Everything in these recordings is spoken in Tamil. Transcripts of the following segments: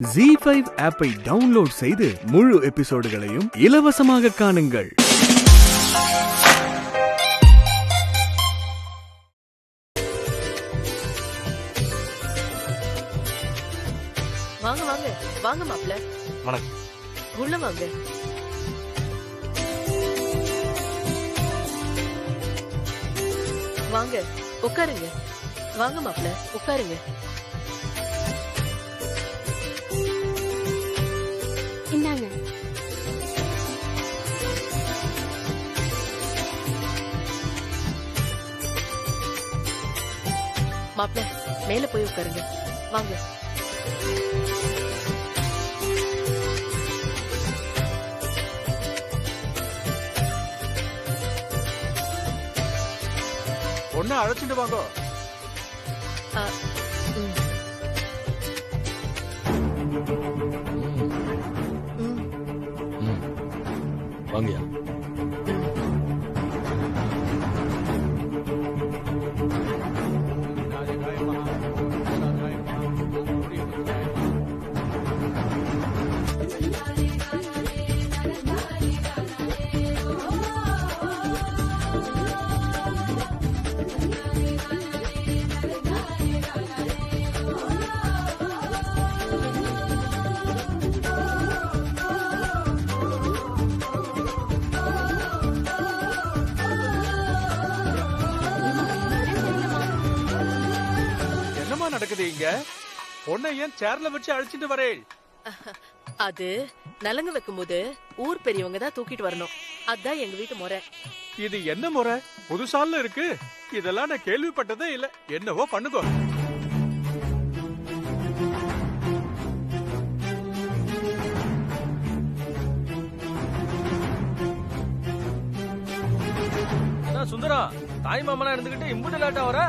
ZEE5 ஆப்பை டவுன்லோட் செய்து முழு எபிசோடுகளையும் இலவசமாக காணுங்கள். வாங்க வாங்க வாங்க மாப்ள. வணக்கம். உள்ள வாங்க. வாங்க உட்காருங்க. வாங்க மாப்ள உட்காருங்க. இந்தாங்க. மாப்ள மேல போய் உட்காருங்க. வாங்க. பொண்ணு அழைச்சிட்டு வாங்க. ஆ, ம். ம். வாங்கயா. என்னமா நடக்குது இங்க? பொண்ணை ஏன் சேர்ல வச்சு அழைச்சிட்டு வரேன்? அது நலங்கு வைக்கும்போது ஊர் பெரியவங்க தான் தூக்கிட்டு வரணும். அதான் எங்க வீட்டு முறை. இது என்ன முறை? புதுசால இருக்கு. இதெல்லாம் நான் கேள்விப்பட்டதே இல்ல. என்னவோ பண்ணுங்க. சுந்தரம், தாய் மாமனா இருந்துகிட்டு இம்புட்டு லேட்டா வர?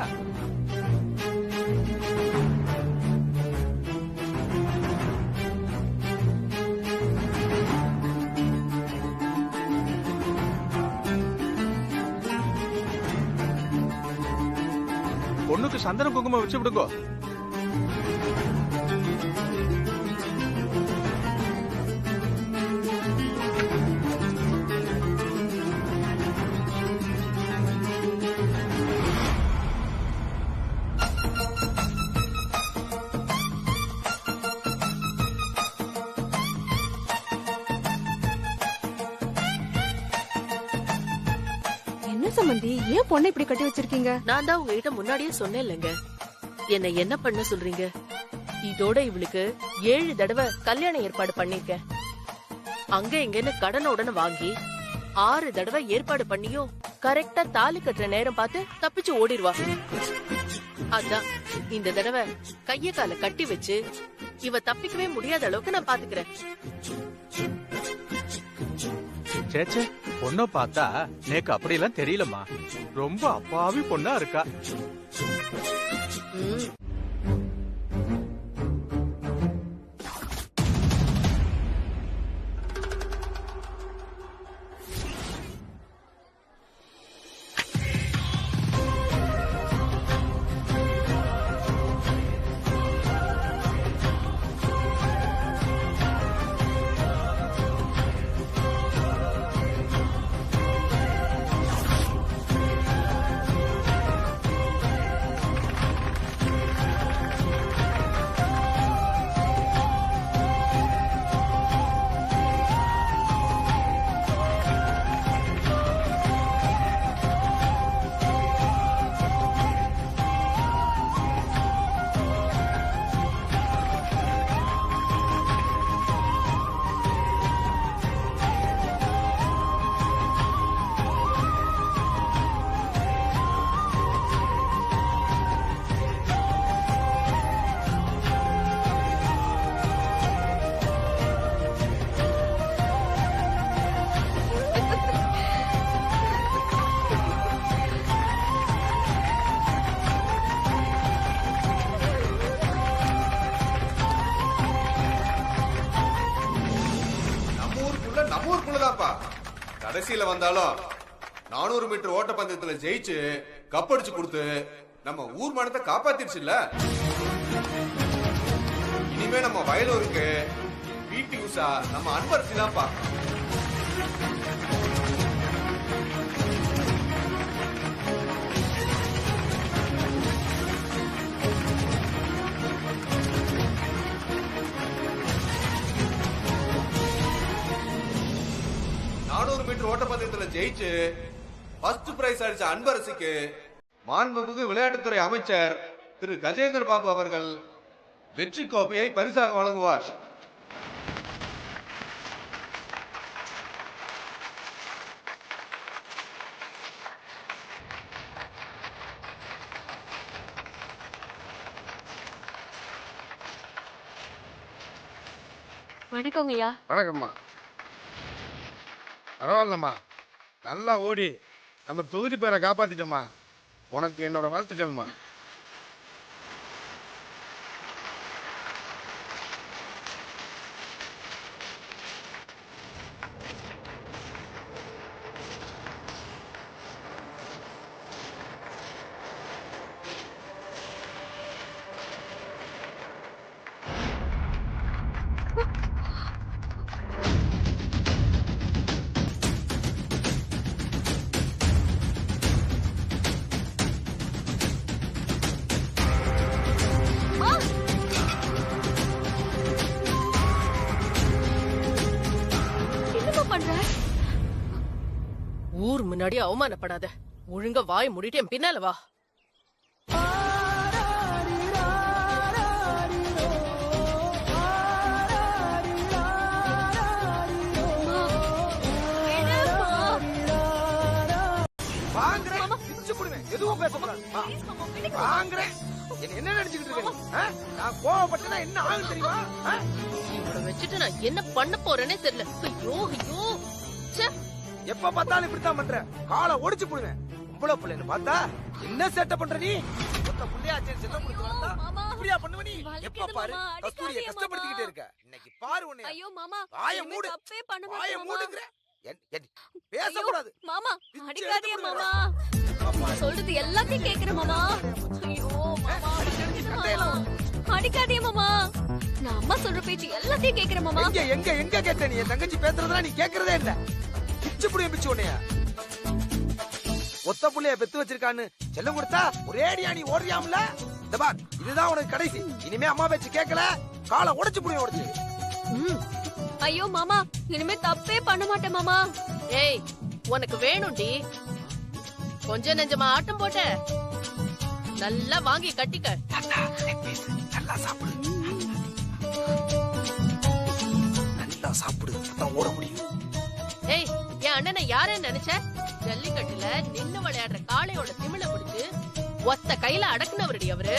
பொண்ணுக்கு சந்தன குங்குமம் வச்சு விடுங்க. என்ன சம்பந்தி, ஏன் பொண்ணை இப்படி கட்டி வச்சிருக்கீங்க? நான் தான் உங்ககிட்ட முன்னாடியே சொன்னேன் இல்லைங்க. என்ன என்ன பண்ண சொல்றீங்க? இதோட இவளுக்கு 7 தடவை கல்யாண ஏற்பாடு பண்ணிருக்கேன். அங்க இங்கன்னு கடன உடனே வாங்கி 6 தடவை ஏற்பாடு பண்ணியும் கரெக்டா தாலி கட்டுற நேரம் பார்த்து தப்பிச்சு ஓடிடுவா. அதான் இந்த தடவை கைய கால கட்டி வச்சு இவ தப்பிக்கவே முடியாத அளவுக்கு நான் பாத்துக்கிறேன். சேச்சே, பொண்ண பார்த்தா நேக்கு அப்படியெல்லாம் தெரியலம்மா. ரொம்ப அப்பாவி பொண்ணா இருக்கா. ம். கடைசியில வந்தாலும் 400 மீட்டர் ஓட்ட பந்தயத்துல ஜெயிச்சு கப்படிச்சு கொடுத்து நம்ம ஊர் மானத்தை காப்பாத்திருச்சுல்ல. இனிமே இனிமே நம்ம வயலூருக்கு பிடி உஷா நம்ம அன்பரசி தான்ப்பா. மீட்டர் ஓட்டப்பந்தயத்துல ஜெயிச்சு ஃபர்ஸ்ட் பிரைஸ் அடிச்ச அன்பரசிக்கு மாண்புமிகு விளையாட்டுத்துறை அமைச்சர் திரு கஜேந்திர பாபு அவர்கள் வெற்றி கோப்பையை பரிசாக வழங்குவார். வணக்கங்கய்யா. வணக்கம்மா. பரவாயில்லம்மா, நல்லா ஓடி நம்ம தொகுதி பேரை காப்பாத்திட்டோம்மா. உனக்கு என்னோட வாழ்த்துக்கள்மா. ஊர் முன்னாடி அவமானப்படாத. ஒழுங்கா வாய் மூடிட்டு என் பின்னால வா. எதுவும் பேசக்கூடாது. என்ன நினைச்சுக்கிட்டு இருக்க? நான் கோவப்பட்டா என்ன ஆகும் தெரியுமா? இவனை வச்சுட்டு நான் என்ன பண்ண போறேனே தெரியல. ஐயோ ஐயோ, எப்ப பார்த்தாலும் இப்படித்தான் பண்ற. காலை ஒடிச்சு போடுவேன். இவ்வளவு பிள்ளைன்னு பார்த்தா என்ன சேட்டை பண்ற நீ? இப்படியா பண்ணுவ நீ? எப்ப பாரு கஸ்தூரியை கஷ்டப்படுத்திக்கிட்டே இருக்க. இன்னைக்கு பாரு உன்னை. ஐயோ மாமா, வாயை மூடு. தப்பே பண்ண மாட்டேன். வாயை மூடுங்கற. பேசக்கூடாது மாமா. அடிக்காதீங்க மாமா. சொல்றது எல்லாத்தையும் கேக்குற மாமா. ஐயோ மாமா, அடிக்காதீங்க மாமா. நான் அம்மா சொல்ற பேச்சு எல்லாத்தையும் கேக்குற மாமா. எங்க கேட்ட நீ? என் தங்கச்சி பேசுறதெல்லாம் நீ கேக்குறதே இல்ல. பிச்சு புடிய பிச்சு உன்னைய. ஒத்த புள்ளைய பெத்து வச்சிருக்கான்னு செல்லம் கொடுத்தா ஒரே அடியா நீ ஓடுறியாம்ல? இந்த பார், இதுதான் உனக்கு கடைசி. இனிமே அம்மா பேச்சு கேட்கல, காலை உடைச்சு புடிய உடைச்சு. ஐயோ மாமா, இனிமே தப்பே பண்ண மாட்டேன் மாமா. ஏய், உனக்கு வேணும்டி. கொஞ்ச நெஞ்சமா ஆட்டம் போட்ட, நல்லா வாங்கி கட்டிக்க. நல்லா சாப்பிடு, நல்லா சாப்பிடு, அதான் ஓட முடியும். ஏய், என் அண்ணனை யாருன்னு நினைச்ச? ஜல்லிக்கட்டுல நின்னு விளையாடுற காளையோட திமில பிடிச்சு ஒத்த கையில அடக்குனவருடி அவரு.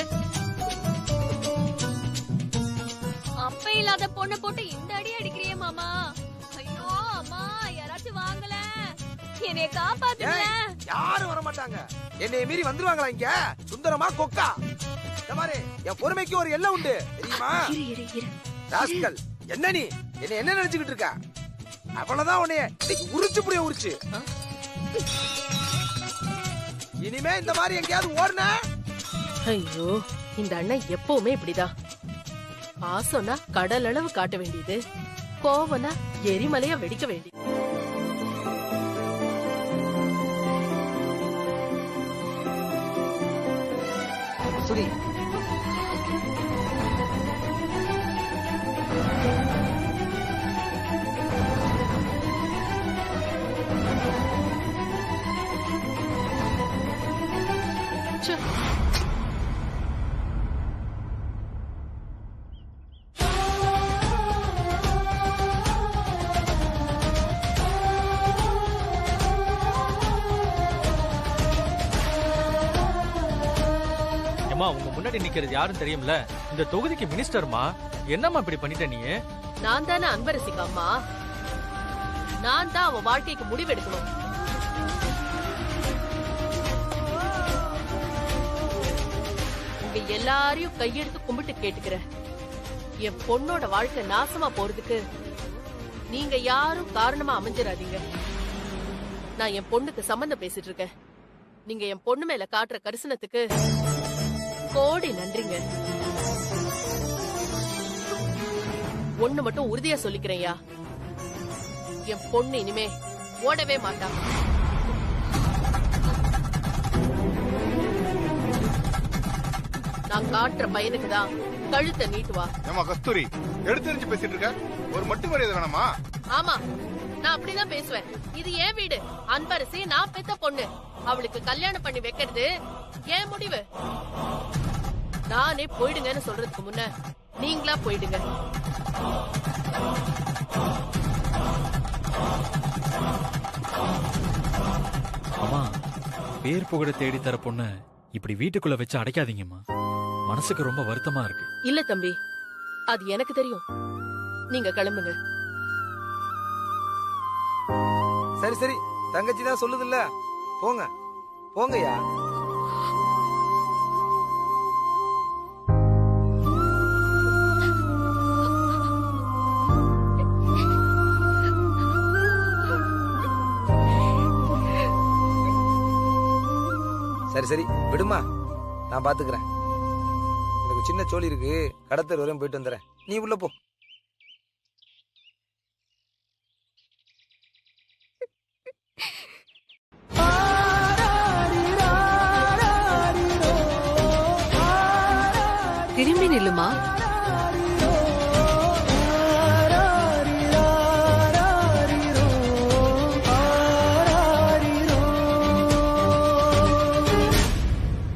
அப்ப இல்லாத பொண்ணை போட்டு இந்த அடி அடிக்கிறியே மாமா. ஐயோ அம்மா, யாராச்சும் வாங்கல, என்னைய காப்பாத்துங்க. யாரும் வர மாட்டாங்க. என்னைய மீறி வந்துருவாங்களா இங்க? சுந்தரமா கொக்கா? இந்த மாதிரி என் பொறுமைக்கு ஒரு எல்லை உண்டு தெரியுமா? ராஸ்கல், என்ன நீ என்ன நினைச்சுக்கிட்டு இருக்க? அவ்வளவுதான் உன்னைய உரிச்சு புடிய உரிச்சு. இனிமே இந்த மாதிரி எங்கேயாவது ஓடுன. ஐயோ, இந்த அண்ணன் எப்பவுமே இப்படிதான். பாசம்னா கடல் அளவு காட்ட வேண்டியது, கோவம்னா எரிமலையா வெடிக்க வேண்டியது. சுரி, உங்க முன்னாடி நிக்கிறது யாரும் தெரியும்ல? இந்த தொகுதிக்கு மினிஸ்டர்மா. என்னம்மா இப்படி பண்ணிட்ட நீ? நான் தானே அன்பரசிக்கு அம்மா. நான் தான் அவன் வாழ்க்கைக்கு முடிவெடுக்கணும். உங்க எல்லாரையும் கையெடுத்து கும்பிட்டு கேட்டுக்கிறேன். என் பொண்ணோட வாழ்க்கை நாசமா போறதுக்கு நீங்க யாரும் காரணமா அமைஞ்சிடாதீங்க. நான் என் பொண்ணுக்கு சம்பந்தம் பேசிட்டு இருக்கேன். நீங்க என் பொண்ணு மேல காட்டுற கரிசனத்துக்கு கோடி நன்றிங்க. ஒண்ணு மட்டும் உறுதியா சொல்லிக்கிறேன்யா, என் பொண்ணு இனிமே ஓடவே மாட்டா. நான் காட்டுற பையனுக்கு தான் கழுத்தை நீட்டுவா. ஏமா கஸ்தூரி, எடுத்து பேசிட்டு இருக்க, ஒரு மட்டும் மரியாதை வேணாமா? ஆமா, நான் அப்படிதான் பேசுவேன். இது என் வீடு. அன்பரசி நான் பெத்த பொண்ணு. அவளுக்கு கல்யாணம் பண்ணி வைக்கிறது என் முடிவு. நானே போயிடுங்கன்னு சொல்றதுக்கு முன்ன நீங்களா போயிடுங்க. அம்மா, பேர் புகழ தேடி தர பொண்ணு இப்படி வீட்டுக்குள்ள வச்சு அடைக்காதீங்கம்மா. மனசுக்கு ரொம்ப வருத்தமா இருக்கு. இல்ல தம்பி, அது எனக்கு தெரியும். நீங்க கிளம்புங்க. சரி சரி, தங்கச்சி தான் சொல்லுது இல்ல, போங்க போங்கய்யா. சரி சரி விடுமா, நான் பாத்துக்கிறேன். எனக்கு சின்ன சோழி இருக்கு, கடத்தர் வரையும் போயிட்டு வந்துடுறேன். நீ உள்ள போ. திரும்பி நில்லுமா.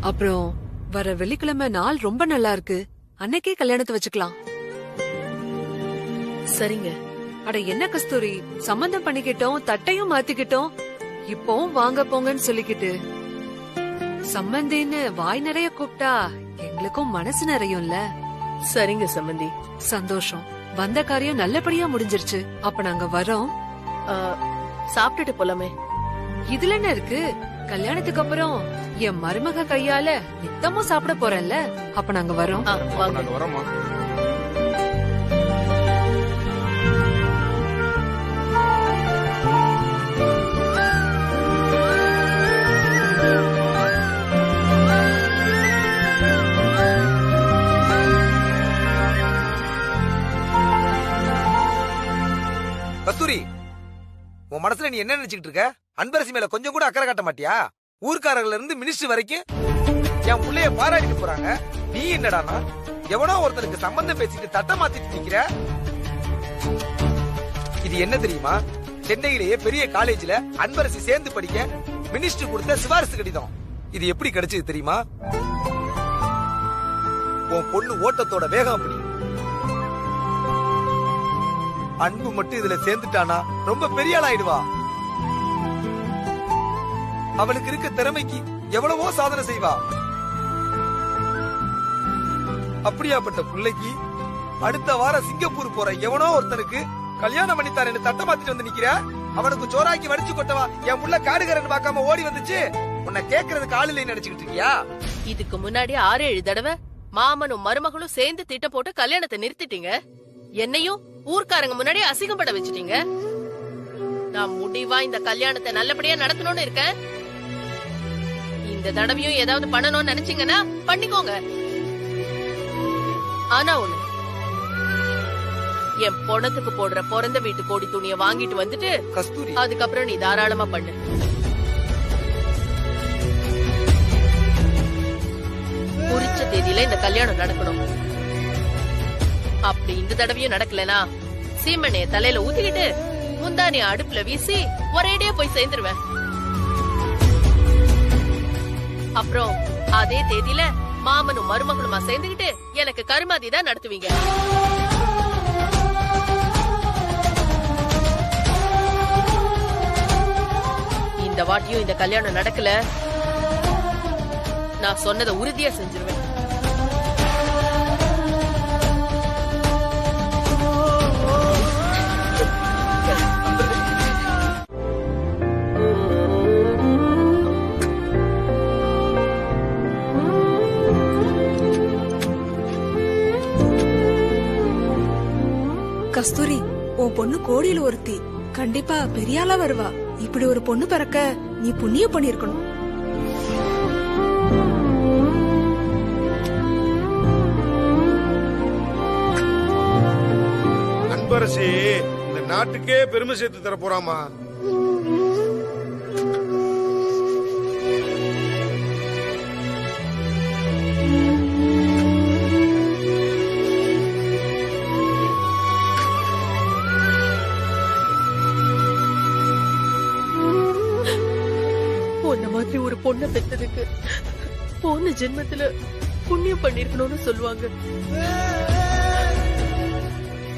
அப்புறம் வர வெள்ளிக்கிழமை நாள் ரொம்ப நல்லா இருக்கு. அன்னைக்கே கல்யாணத்தை வச்சுக்கலாம். சரிங்க. அட என்ன கஸ்தூரி, சம்பந்தம் பண்ணிக்கிட்டோம், தட்டையும் மாத்திக்கிட்டோம், இப்போ வாங்க போங்கன்னு சொல்லிக்கிட்டு சம்பந்தின்னு வாய் நிறைய கூப்பிட்டா எங்களுக்கும் மனசு நிறையும்ல. சரிங்க சம்பந்தி. சந்தோஷம். வந்த காரியம் நல்லபடியா முடிஞ்சிருச்சு. அப்ப நாங்க வரோம். சாப்பிட்டுட்டு போலாமே. இதுல என்ன இருக்கு? கல்யாணத்துக்கு அப்புறம் என் மருமக கையால நித்தமும் சாப்பிட போறேன்ல. அப்ப நாங்க வரோம். நாங்க வரோமா? கஸ்தூரி, உன் மனசுல நீ என்ன நினைச்சுக்கிட்டு இருக்க? அன்பரசி மேல கொஞ்சம் கூட அக்கறை காட்ட மாட்டியா? ஊர்க்காரர்கள இருந்து மினிஸ்டர் வரைக்கும் என் புள்ளைய பாராட்டிட்டு போறாங்க. நீ என்னடானா எவனோ ஒருத்தருக்கு சம்பந்தம் பேசிட்டு தட்ட மாத்திட்டு நிக்கிற. இது என்ன தெரியுமா? சென்னையிலேயே பெரிய காலேஜ்ல அன்பரசி சேர்ந்து படிக்க மினிஸ்டர் கொடுத்த சிபாரிசு கடிதம். இது எப்படி கிடைச்சது தெரியுமா? உன் பொண்ணு ஓட்டத்தோட வேகம் அப்படி. அன்பு மட்டும் இதுல சேர்ந்துட்டானா ரொம்ப பெரிய ஆள் ஆயிடுவா. அவளுக்கு இருக்க திறமைக்கு எவ்வளவோ சாதனை செய்வா. அப்படியாப்பட்ட பிள்ளைக்கு அடுத்த வாரம் சிங்கப்பூர் போற எவனோ ஒருத்தனுக்கு கல்யாணம் பண்ணித்தார் என்று தட்ட மாத்திட்டு வந்து நிக்கிற. அவனுக்கு சோறாக்கி வடிச்சு கொட்டவா என் புள்ள காடுகரன்னு பார்க்காம ஓடி வந்துச்சு. உன்னை கேக்குறதுக்கு ஆள் இல்லைன்னு நினைச்சுக்கிட்டு இருக்கியா? இதுக்கு முன்னாடி 6-7 தடவை மாமனும் மருமகளும் சேர்ந்து திட்டம் போட்டு கல்யாணத்தை நிறுத்திட்டீங்க. என்னையும் ஊர்க்காரங்க முன்னாடி அசிங்கப்பட வச்சிட்டீங்க. நான் முடிவா இந்த கல்யாணத்தை நல்லபடியா நடத்தணும்னு இருக்கேன். இந்த தடவையும் ஏதாவது பண்ணணும்னு நினைச்சீங்கன்னா பண்ணிக்கோங்க. ஆனா ஒண்ணு, என் பொணத்துக்கு போடுற பிறந்த வீட்டு கோடி துணியை வாங்கிட்டு வந்துட்டு கஸ்தூரி, அதுக்கப்புறம் நீ தாராளமா பண்ணு. குறிச்ச தேதியில இந்த கல்யாணம் நடக்கணும். அப்படி இந்த தடவையும் நடக்கலனா சீமனைய தலையில ஊத்திக்கிட்டு முந்தானிய அடுப்புல வீசி ஒரேடியா போய் சேர்ந்துருவேன். அப்புறம் அதே தேதியில மாமனும் மருமகளுமா சேர்ந்துகிட்டு எனக்கு கருமாதி தான் நடத்துவீங்க. இந்த வாட்டியும் இந்த கல்யாணம் நடக்கல, நான் சொன்னதை உறுதியா செஞ்சிருவேன். கஸ்தூரி, உன் பொண்ணு கோடியில ஒருத்தி, கண்டிப்பா பெரியாளா வருவா. இப்படி ஒரு பொண்ணு பிறக்க நீ புண்ணியம் பண்ணிருக்கணும். அன்பரசி இந்த நாட்டுக்கே பெருமை சேர்த்து தர போறாமா. உன்ன மாதிரி ஒரு பொண்ணை பெத்ததுக்கு போன ஜென்மத்துல புண்ணியம் பண்ணிருக்கணும்னு சொல்லுவாங்க.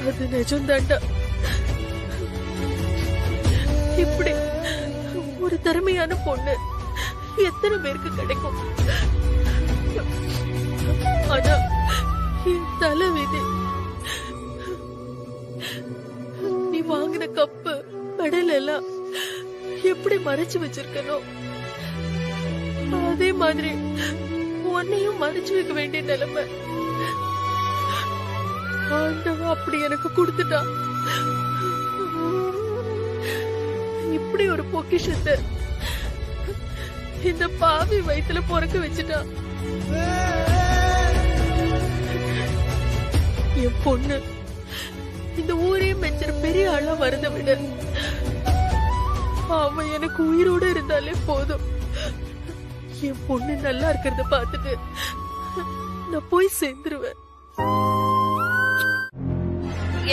அது நிஜம் தாண்டா. இப்படி ஒரு திறமையான பொண்ணு எத்தனை பேருக்கு கிடைக்கும்? ஆனா என் தலைவிதி. நீ வாங்கின கப்பு மெடல் எல்லாம் எப்படி மறைச்சு வச்சிருக்கனோ அதே மாதிரி உன்னையும் மறைச்சு வைக்க வேண்டிய நிலைமை ஆண்டவன் அப்படி எனக்கு கொடுத்துட்டான். இப்படி ஒரு பொக்கிஷத்தை இந்த பாவி வயித்துல பொறக்க வச்சுட்டான். என் பொண்ணு இந்த ஊரே மெச்சற பெரிய ஆளா வரத விட அவன் எனக்கு உயிரோட இருந்தாலே போதும். என் பொண்ணு நல்லா இருக்கிறத பார்த்துட்டு நான் போய் சேர்ந்துருவேன்.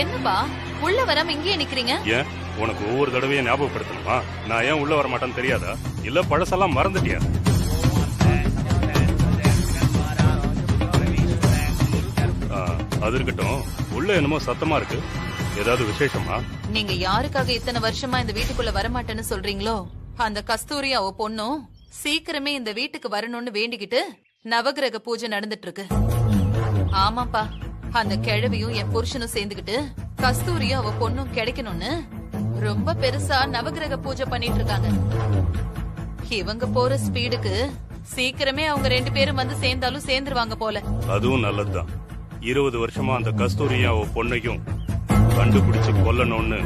என்னப்பா உள்ள வராம இங்கேயே நிக்கிறீங்க? ஏன் உனக்கு ஒவ்வொரு தடவையும் ஞாபகப்படுத்தணுமா? நான் ஏன் உள்ள வர மாட்டேன்னு தெரியாதா? இல்ல பழசெல்லாம் மறந்துட்டியா? அது இருக்கட்டும், உள்ள என்னமோ சத்தமா இருக்கு. ஏதாவது விசேஷமா? நீங்க யாருக்காக இத்தனை வருஷமா இந்த வீட்டுக்குள்ள வரமாட்டேன்னு சொல்றீங்களோ அந்த கஸ்தூரி அவ பொண்ணும் சீக்கிரமே இந்த வீட்டுக்கு வரணும்னு வேண்டிக்கிட்டு நவகிரக பூஜை நடந்துட்டு இருக்கு. ஆமாப்பா, அந்த கிழவியும் என் புருஷனும் சேர்ந்துகிட்டு கஸ்தூரியும் அவ பொண்ணும் கிடைக்கணும்னு ரொம்ப பெருசா நவகிரக பூஜை பண்ணிட்டு இருக்காங்க. இவங்க போற ஸ்பீடுக்கு சீக்கிரமே அவங்க 2 பேரும் வந்து சேர்ந்தாலும் சேர்ந்துருவாங்க போல. அதுவும் நல்லதுதான். 20 வருஷமா அந்த கஸ்தூரியும் அவ பொண்ணையும் கண்டுபிடிச்சு கொல்லணும்னு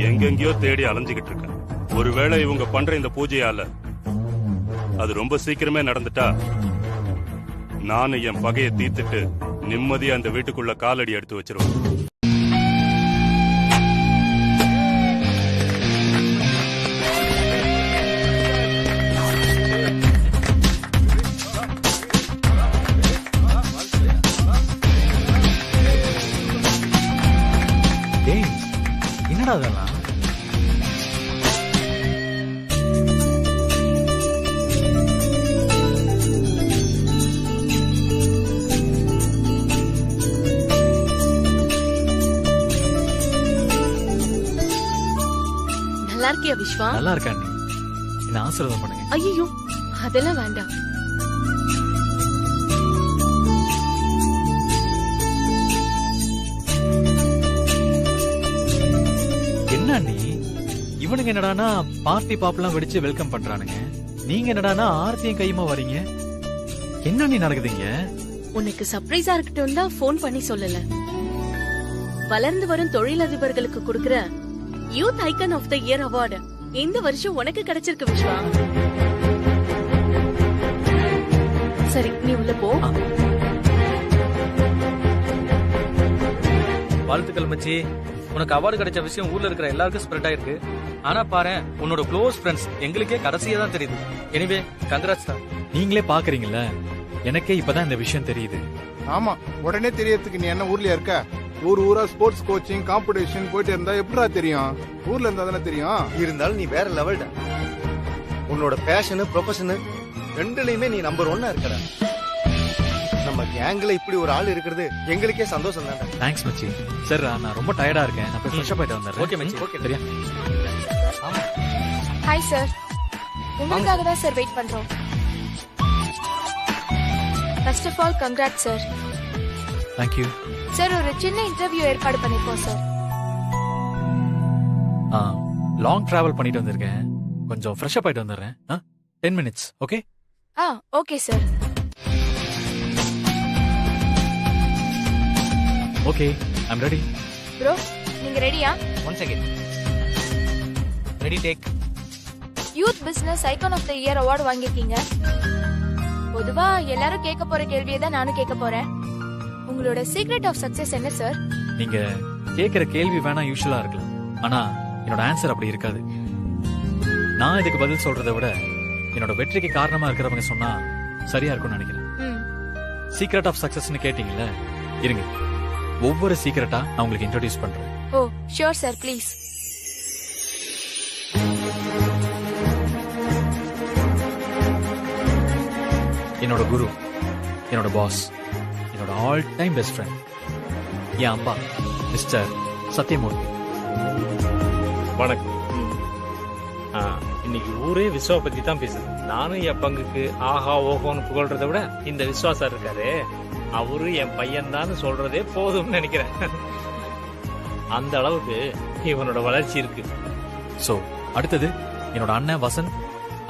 எங்கெங்கயோ தேடி அலைஞ்சுகிட்டு இருக்கேன். ஒருவேளை இவங்க பண்ற இந்த பூஜையால அது ரொம்ப சீக்கிரமே நடந்துட்டா நானும் என் பகையை தீர்த்துட்டு நிம்மதியா அந்த வீட்டுக்குள்ள காலடி எடுத்து வச்சிருவேன். என்னடா அதெல்லாம்? நல்லா இருக்கியா விஸ்வா? நல்லா இருக்கா நீ? என்ன ஆசீர்வாதம் பண்ணுங்க. ஐயோ அதெல்லாம் வேண்டாம். என்ன நீ? இவனுங்க என்னடானா பார்ட்டி பாப்லாம் வெடிச்சு வெல்கம் பண்றானுங்க. நீங்க என்னடானா ஆர்த்தியும் கையுமா வரீங்க. என்ன நீ நடக்குதுங்க? உனக்கு சர்ப்ரைஸா இருக்கட்டும் தான் போன் பண்ணி சொல்லல. வளர்ந்து வரும் தொழிலதிபர்களுக்கு கொடுக்கிற youth icon of the year award இந்த வருஷம் உனக்கு கிடைச்சிருக்கு விஸ்வா. சரி நீ உள்ள போ. வாழ்த்துக்கள் மச்சி. உனக்கு அவார்டு கிடைச்ச விஷயம் ஊர்ல இருக்கிற எல்லாருக்கும் ஸ்ப்ரெட் ஆயிருக்கு. ஆனா பாரு, உன்னோட க்ளோஸ் ஃப்ரெண்ட்ஸ் எங்களுக்கே கடைசியா தான் தெரியுது. எனிவே கங்க்ராட்ஸ் தான். நீங்களே பாக்குறீங்கல்ல, எனக்கே இப்பதான் இந்த விஷயம் தெரியுது. ஆமா, உடனே தெரியறதுக்கு நீ என்ன ஊர்லயா இருக்க? ஊரா ஸ்போர்ட்ஸ் கோச்சிங் காம்படிஷன் போயிட்டு இருந்தா எப்படா தெரியும்? ஊர்ல இருந்தா தானே தெரியும். இருந்தாலும் நீ வேற லெவல்டா. உன்னோட பேஷனு ப்ரொஃபஷனு ரெண்டுலயுமே நீ நம்பர் 1 இருக்கற. நம்ம கேங்ல இப்படி ஒரு ஆள் இருக்கிறது எங்களுக்கே சந்தோஷம் தான். தேங்க்ஸ் மச்சி. சார் நான் ரொம்ப டயர்டா இருக்கேன். நான் போய் ஃப்ரெஷ் அப் ஆயிட்டு வந்துறேன். ஓகே மச்சி. ஓகே சரியா? ஹாய் சார், உங்களுக்காக தான் சார் வெயிட் பண்றோம். First of all congrats sir. Thank you. Sir ஒரு சின்ன இன்டர்வியூ ஏற்பாடு பண்ணிருக்கோம் சார். லாங் டிராவல் பண்ணிட்டு வந்திருக்கேன். கொஞ்சம் ஃப்ரெஷ் அப் ஆயிட்டு வந்துறேன். 10 minutes. Okay? Okay sir. Okay, I'm ready. Bro, நீங்க ரெடியா? 1 second. Ready take. Youth business icon of the year award வாங்கிருக்கீங்க. பொதுவா எல்லாரும் கேட்க போற கேள்வியை தான் நானும் கேட்க போறேன். உங்களோட சீக்ரெட் ஆஃப் சக்சஸ் என்ன சார்? நீங்க கேக்குற கேள்வி வேணா யூஷுவலா இருக்கலாம், ஆனா என்னோட ஆன்சர் அப்படி இருக்காது. நான் இதுக்கு பதில் சொல்றதை விட என்னோட வெற்றிக்கு காரணமா இருக்கிறவங்க சொன்னா சரியா இருக்கும்னு நினைக்கிறேன். சீக்ரெட் ஆஃப் சக்சஸ்னு கேட்டீங்கல்ல, இருங்க ஒவ்வொரு சீக்ரெட்டா நான் உங்களுக்கு இன்ட்ரோடியூஸ் பண்றேன். ஓ ஷூர் சார், ப்ளீஸ். என்னோட குரு, என்னோட பாஸ், என்னோட ஆல் டைம் பெஸ்ட் ஃப்ரெண்ட், என் அப்பா மிஸ்டர் சத்யமூர்த்தி. வணக்கம். இன்னைக்கு ஊரே விஸ்வா பத்தி தான் பேசுது. நானும் என் பங்குக்கு ஆஹா ஓஹோன்னு புகழ்றத விட இந்த விஸ்வாசா இருக்காரு, அவரு என் பையன் தான் சொல்றதே போதும்னு நினைக்கிறேன். அந்த அளவுக்கு இவனோட வளர்ச்சி இருக்கு. சோ அடுத்தது என்னோட அண்ணன் வசந்த்,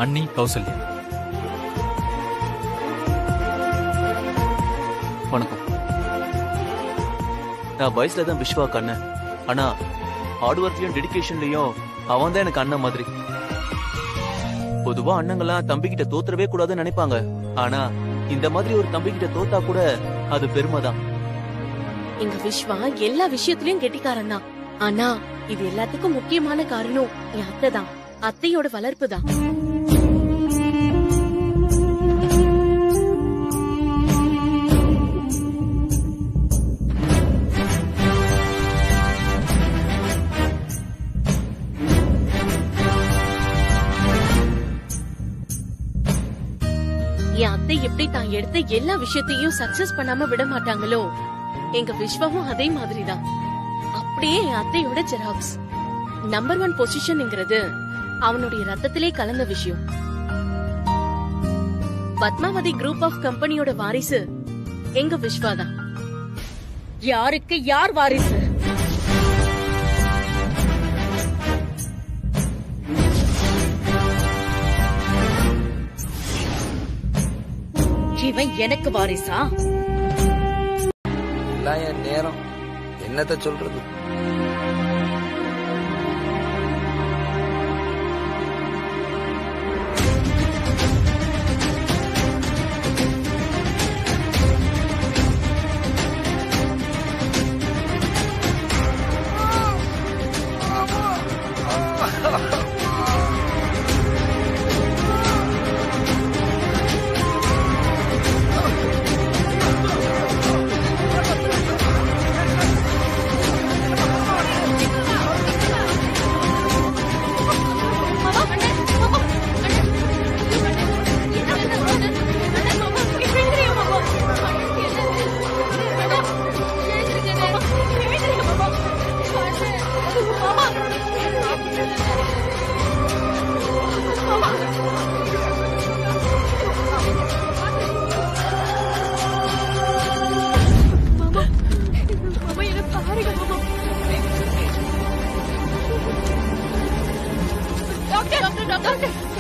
அண்ணி கௌசல்யா. வணக்கம். நான் வயசுல தான் விஸ்வாக்கு அண்ணன், ஆனா ஹார்ட் ஒர்க்லயும் டெடிகேஷன்லயும் அவன் தான் எனக்கு அண்ணன் மாதிரி. பொதுவா அண்ணங்கெல்லாம் தம்பி கிட்ட தோத்துறவே கூடாதுன்னு நினைப்பாங்க, ஆனா இந்த மாதிரி ஒரு தம்பி கிட்ட தோத்தா கூட அது பெருமைதான். எங்க விஸ்வா எல்லா விஷயத்திலயும் கெட்டிக்காரன் தான், ஆனா இது எல்லாத்துக்கும் முக்கியமான காரணம் என் அத்தை தான். அத்தையோட வளர்ப்பு தான். என் அத்தை எப்படி தான் எடுத்த எல்லா விஷயத்தையும் சக்சஸ் பண்ணாம விட மாட்டாங்களோ, எங்க விஸ்வாவும் அதே மாதிரிதான். அப்படியே என் அத்தையோட ஜெராக்ஸ். நம்பர் 1 பொசிஷன்ங்கிறது அவனுடைய ரத்தத்திலே கலந்த விஷயம். பத்மாவதி குரூப் ஆஃப் கம்பெனியோட வாரிசு எங்க விஸ்வாதான். யாருக்கு யார் வாரிசு? இவன் எனக்கு வாரிசா? என் நேரம் என்னத்த சொல்றது.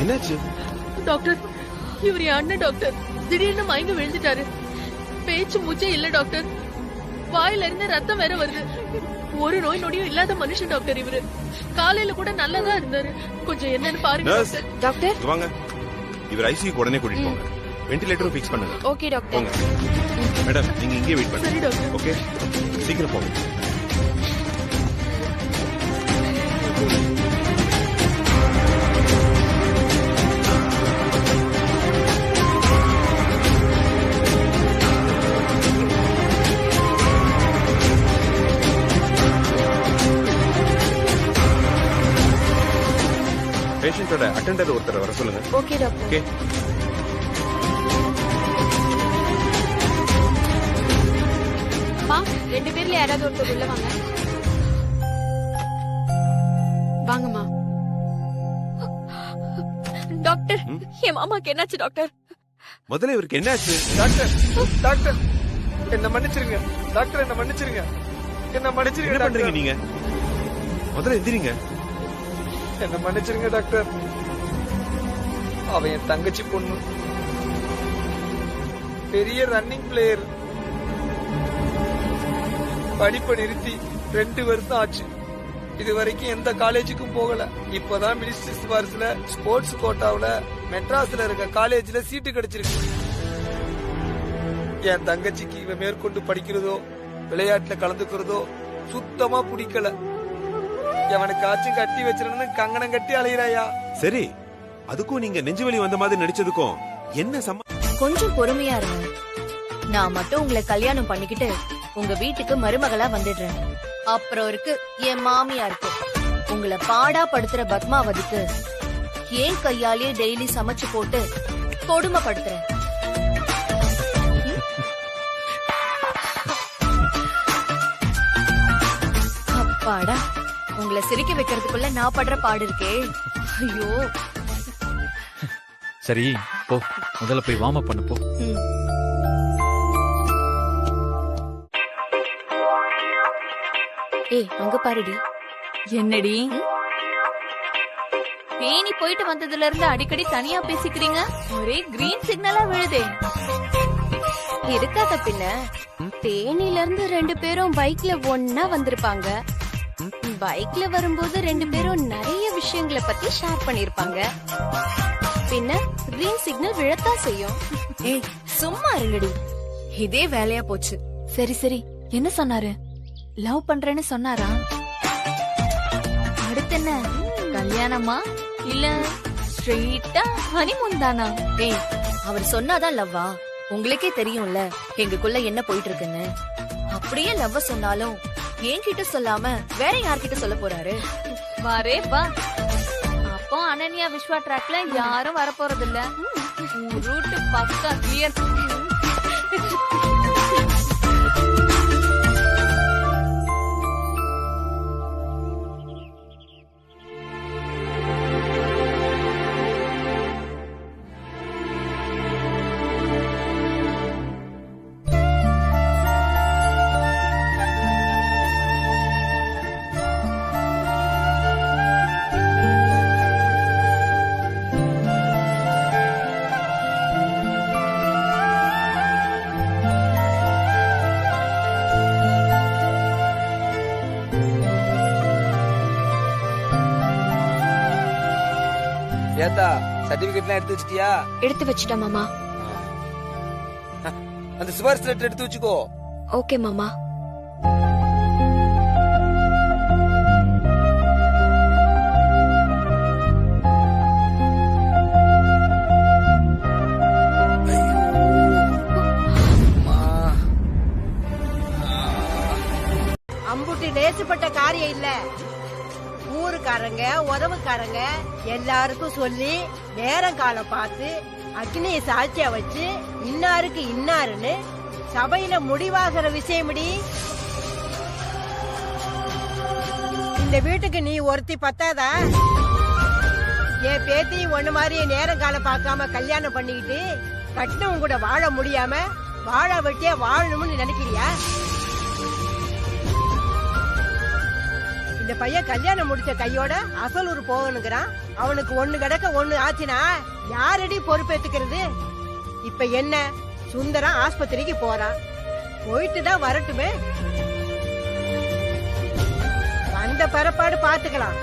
என்னாச்சு டாக்டர்? இவர் என் அண்ணன் டாக்டர். திடீர்னு மயங்க விழுந்துட்டாரு. பேச்சு மூச்சே இல்ல டாக்டர். வாயில இருந்து ரத்தம் வேற வருது. ஒரு நோய் நொடியும் இல்லாத மனுஷன் டாக்டர் இவரு. காலையில கூட நல்லதா இருந்தாரு. கொஞ்சம் என்னன்னு பாருங்க டாக்டர். வாங்க, இவர் ஐசியூக்கு உடனே கூட்டிட்டு போங்க. வென்டிலேட்டரும் ஃபிக்ஸ் பண்ணுங்க. Okay doctor. போங்க மேடம், நீங்க இங்கே வெயிட் பண்ணுங்க. சரி டாக்டர். ஓகே, சீக்கிரம் போங்க. பேஷண்டோட அட்டெண்டர் ஒருத்தர் வர சொல்லுங்க. Okay doctor. ஓகே. மா, 2 பேர்ல யாராவது ஒருத்தர் உள்ள வாங்க. வாங்கம்மா. டாக்டர், என் மாமாக்கு என்னாச்சு டாக்டர்? முதல்ல இவருக்கு என்னாச்சு? டாக்டர், டாக்டர் என்ன மன்னிச்சிருங்க. டாக்டர் என்ன மன்னிச்சிருங்க. என்ன மன்னிச்சிருங்க. என்ன பண்றீங்க நீங்க? முதல்ல எந்திரிங்க. என்ன மன்னிச்சிருங்க டாக்டர். அவன் என் தங்கச்சி பொண்ணு. பெரிய ரன்னிங் பிளேயர். படிப்பை நிறுத்தி 2 வருஷம் ஆச்சு. இது வரைக்கும் எந்த காலேஜுக்கும் போகல. இப்பதான் மினிஸ்ட்ரி சிபாரிசுல ஸ்போர்ட்ஸ் கோட்டாவுல மெட்ராஸ்ல இருக்க காலேஜ்ல சீட்டு கிடைச்சிருக்கு. என் தங்கச்சிக்கு இவன் மேற்கொண்டு படிக்கிறதோ விளையாட்டுல கலந்துக்கிறதோ சுத்தமா பிடிக்கல. எவனுக்காச்சும் கட்டி வச்சிருன்னு கங்கணம் கட்டி அலையிறாயா. சரி, அதுக்கும் நீங்க நெஞ்சுவலி வந்த மாதிரி நடிச்சதுக்கும் என்ன கொஞ்சம் பொறுமையா இருங்க. நான் மட்டும் உங்களை கல்யாணம் பண்ணிக்கிட்டு உங்க வீட்டுக்கு மருமகளா வந்துடுறேன். அப்புறம் இருக்கு என் மாமியாருக்கு. உங்களை பாடா படுத்துற பத்மாவதிக்கு ஏன் கையாலே டெய்லி சமைச்சு போட்டு கொடுமைப்படுத்துறேன். அப்பாடா, உங்களை சிரிக்க வைக்கிறதுக்குள்ள நான் படுற பாடு இருக்கே. ஐயோ. சரி போ, முதல்ல போய் வார்ம் அப் பண்ணு போ. ஏய், அங்க பாருடி. என்னடி தேனி போயிட்டு வந்ததுல இருந்து அடிக்கடி தனியா பேசிக்கிறீங்க? ஒரே கிரீன் சிக்னலா விழுதே. இருக்காத பின்ன. தேனில இருந்து 2 பேரும் பைக்ல ஒன்னா வந்திருப்பாங்க. பைக்ல வரும்போது 2 பேரும் நிறைய விஷயங்களை பத்தி ஷேர் பண்ணிருப்பாங்க. பின்ன கிரீன் சிக்னல் விழத்தான் செய்யும். ஏய், சும்மா இருங்கடி. இதே வேலையா போச்சு. சரி சரி, என்ன சொன்னாரு? லவ் பண்றேன்னு சொன்னாரா? அடுத்து என்ன, கல்யாணமா இல்ல ஸ்ட்ரெயிட்டா ஹனிமூன் தானா? ஏய், அவர் சொன்னாதான் லவ்வா? உங்களுக்கே தெரியும்ல எங்களுக்குள்ள என்ன போயிட்டு இருக்குன்னு. அப்படியே லவ் சொன்னாலும் என்கிட்ட சொல்லாம வேற யார்கிட்ட சொல்ல போறாரு? வரே வா. அப்போ அனன்யா விஸ்வா ட்ராக்ல யாரும் வர போறது இல்ல. ரூட் பக்கா கிளியர். ஏத்தா, சர்டிபிகேட்லாம் எடுத்து வச்சிட்டியா? எடுத்து வச்சிட்டேன் மாமா. அந்த சிபாரிசு லெட்டர் எடுத்து வச்சுக்கோ. ஓகே மாமா. அம்புட்டு லேசுப்பட்ட காரியம் இல்ல. ஊருக்காரங்க உறவுக்காரங்க எல்லாருக்கும் சொல்லி நேரம் காலம் பார்த்து அக்னியை சாட்சியா வச்சு இன்னாருக்கு இன்னாருன்னு சபையில முடிவாகிற விஷயம்டி. இந்த வீட்டுக்கு நீ ஒருத்தி பத்தாதா? என் பேத்தி ஒண்ணு மாதிரி நேரம் காலம் பார்க்காம கல்யாணம் பண்ணிக்கிட்டு கட்டினவங்க கூட வாழ முடியாம வாழ வெட்டியா வாழணும்னு நினைக்கிறியா? இந்த பையன் கல்யாணம் முடிச்ச கையோட அசலூர் போகணுங்கிறான். அவனுக்கு ஒண்ணு கிடக்க ஒண்ணு ஆச்சுனா யாரடி பொறுப்பேத்துக்கிறது? இப்ப என்ன, சுந்தரம் ஆஸ்பத்திரிக்கு போறான். போயிட்டு தான் வரட்டுமே. அந்த பரப்பாடு பாத்துக்கலாம்.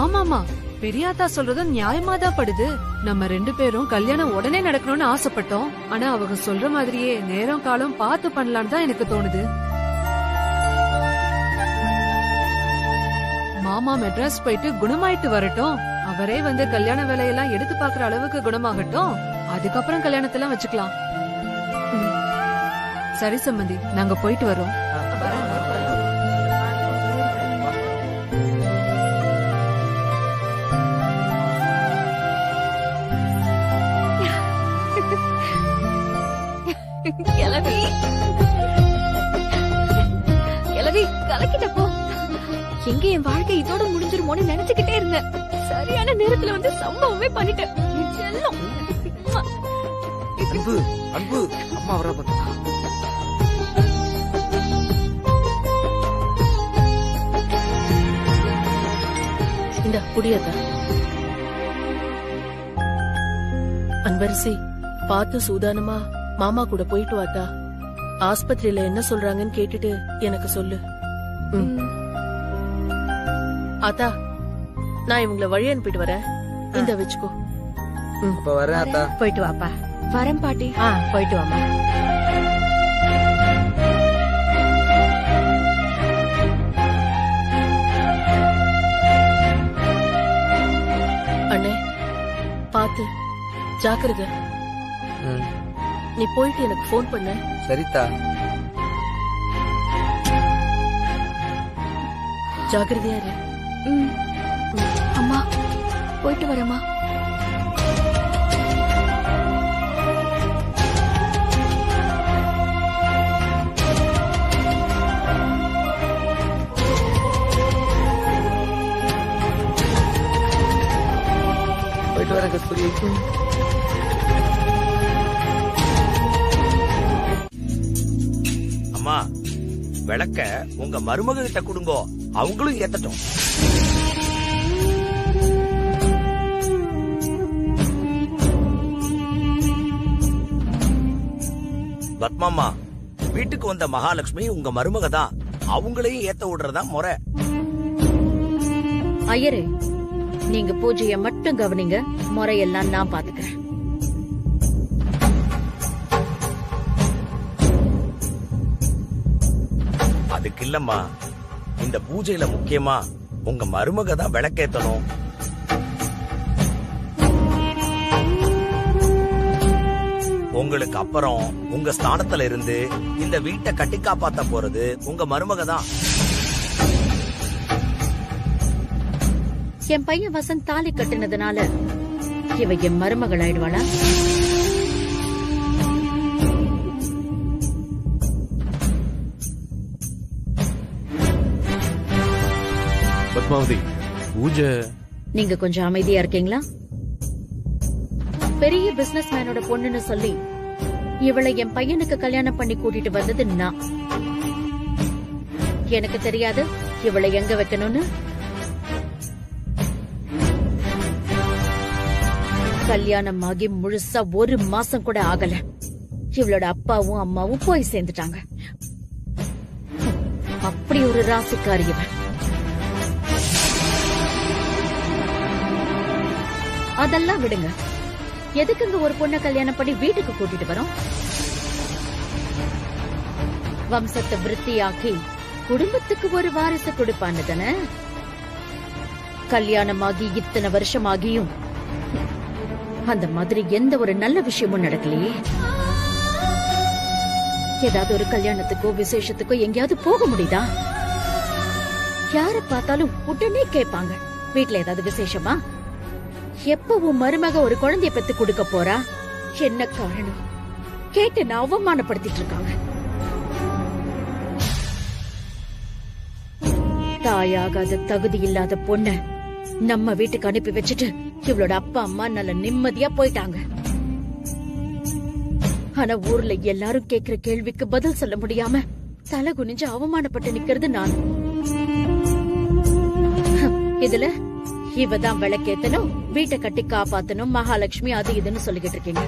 ஆமாமா, பெரியாத்தா சொல்றதும் நியாயமா தான் படுது. நம்ம 2 பேரும் கல்யாணம் உடனே நடக்கணும்னு ஆசைப்பட்டோம். ஆனா அவங்க சொல்ற மாதிரியே நேரம் காலம் பார்த்து பண்ணலான்னு தான் எனக்கு தோணுது. மாமா மெட்ராஸ் போயிட்டு குணமாயிட்டு வரட்டும். அவரே வந்து கல்யாண வேலையெல்லாம் எடுத்து பாக்குற அளவுக்கு குணமாகட்டும். அதுக்கப்புறம் கல்யாணத்தெல்லாம் வச்சுக்கலாம். சரி சம்பந்தி, நாங்க போயிட்டு வரோம். கிளவி கிளவி கலக்கிட்ட போ. எங்க என் வாழ்க்கை இதோட முடிஞ்சிருமோன்னு நினைச்சுக்கிட்டே இருந்தேன். சரியான நேரத்துல வந்து சம்பவமே பண்ணிட்டேன். அன்பு அன்பு, அம்மா வர பார்த்தா. இந்த குடியத அன்பரசி, பார்த்து சூதானமா மாமா கூட போயிட்டு வாத்தா. ஆஸ்பத்திரியில என்ன சொல்றாங்கன்னு கேட்டுட்டு எனக்கு சொல்லு. ஆத்தா, நான் இவங்கள வழி அனுப்பிட்டு வரேன். இந்த வச்சுக்கோ. அப்ப வரேன் ஆத்தா. போயிட்டு வாப்பா. வரேன் பாட்டி. போயிட்டு வாமா. ஜாக்கிரதை. நீ போயிட்டு எனக்கு ஃபோன் பண்ணு. சரிதா. ஜாக்கிரதையா இரு. அம்மா போயிட்டு வரேம்மா. போயிட்டு வரேன் கஸ்தூரி. அம்மா விளக்க உங்க மருமக கிட்ட கொடுங்கோ, அவங்களும் ஏத்தட்டும். பத்மாமா, வீட்டுக்கு வந்த மகாலட்சுமி உங்க மருமக தான், அவங்களையும் ஏத்த விடுறதா முறை. ஐயரே, நீங்க பூஜைய மட்டும் கவனிங்க, முறையெல்லாம் நான் பாத்துக்கிறேன். அதுக்கு இல்லம்மா, இந்த பூஜையில முக்கியமா உங்க மருமக தான் விளக்கேத்தணும். உங்களுக்கு அப்புறம் உங்க ஸ்தானத்துல இருந்து இந்த வீட்டை கட்டி காப்பாத்த போறது உங்க மருமக தான். என் பையன் வசந்த் தாலி கட்டினதுனால இவ என் மருமகள் ஆயிடுவாளா? பத்மாவதி, பூஜை. நீங்க கொஞ்சம் அமைதியா இருக்கீங்களா? பெரிய பிசினஸ் மேனோட பொண்ணுன்னு சொல்லி இவளை என் பையனுக்கு கல்யாணம் பண்ணி கூட்டிட்டு வந்தது நான். எனக்கு தெரியாது இவளை எங்க வைக்கணும்னு. கல்யாணம் ஆகி முழுசா 1 மாசம் கூட ஆகல, இவளோட அப்பாவும் அம்மாவும் போய் சேர்ந்துட்டாங்க. அப்படி ஒரு ராசிக்காரி இவன். அதெல்லாம் விடுங்க, எதுக்குங்க ஒரு பொண்ணை கல்யாணம் பண்ணி வீட்டுக்கு கூட்டிட்டு வரோம்? வம்சத்தை விருத்தியாக்கி குடும்பத்துக்கு ஒரு வாரிசு கொடுப்பான்னு தானே. கல்யாணமாகி இத்தனை வருஷம் ஆகியும் அந்த மாதிரி எந்த ஒரு நல்ல விஷயமும் நடக்கலையே. ஏதாவது ஒரு கல்யாணத்துக்கோ விசேஷத்துக்கோ எங்கேயாவது போக முடியுதா? யார பார்த்தாலும் உடனே கேட்பாங்க, வீட்டுல ஏதாவது விசேஷமா? எப்ப உன் மருமக ஒரு குழந்தைய பெத்து கொடுக்க போறா? என்ன காரணம் கேட்டு நான் அவமானப்படுத்திட்டு இருக்காங்க. தாயாகாத தகுதி இல்லாத பொண்ண நம்ம வீட்டுக்கு அனுப்பி வச்சுட்டு இவளோட அப்பா அம்மா நல்ல நிம்மதியா போயிட்டாங்க. ஆனா ஊர்ல எல்லாரும் கேக்குற கேள்விக்கு பதில் சொல்ல முடியாம தலை குனிஞ்சு அவமானப்பட்டு நிக்கிறது நான். இதுல இவதான் விளக்கேத்தனும், வீட்டை கட்டி காப்பாத்தணும், மகாலட்சுமி அது இதுன்னு சொல்லிக்கிட்டு இருக்கீங்க.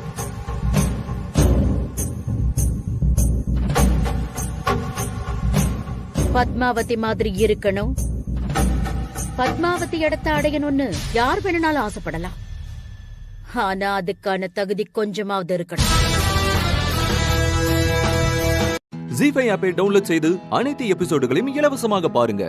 பத்மாவதி மாதிரி இருக்கணும், பத்மாவதி இடத்தை அடையணும்னு யார் வேணும்னாலும் ஆசைப்படலாம். ஆனா அதுக்கான தகுதி கொஞ்சமாவது இருக்கணும். ஜீ5 ஆப்பை டவுன்லோட் செய்து அனைத்து எபிசோடுகளையும் இலவசமாக பாருங்க.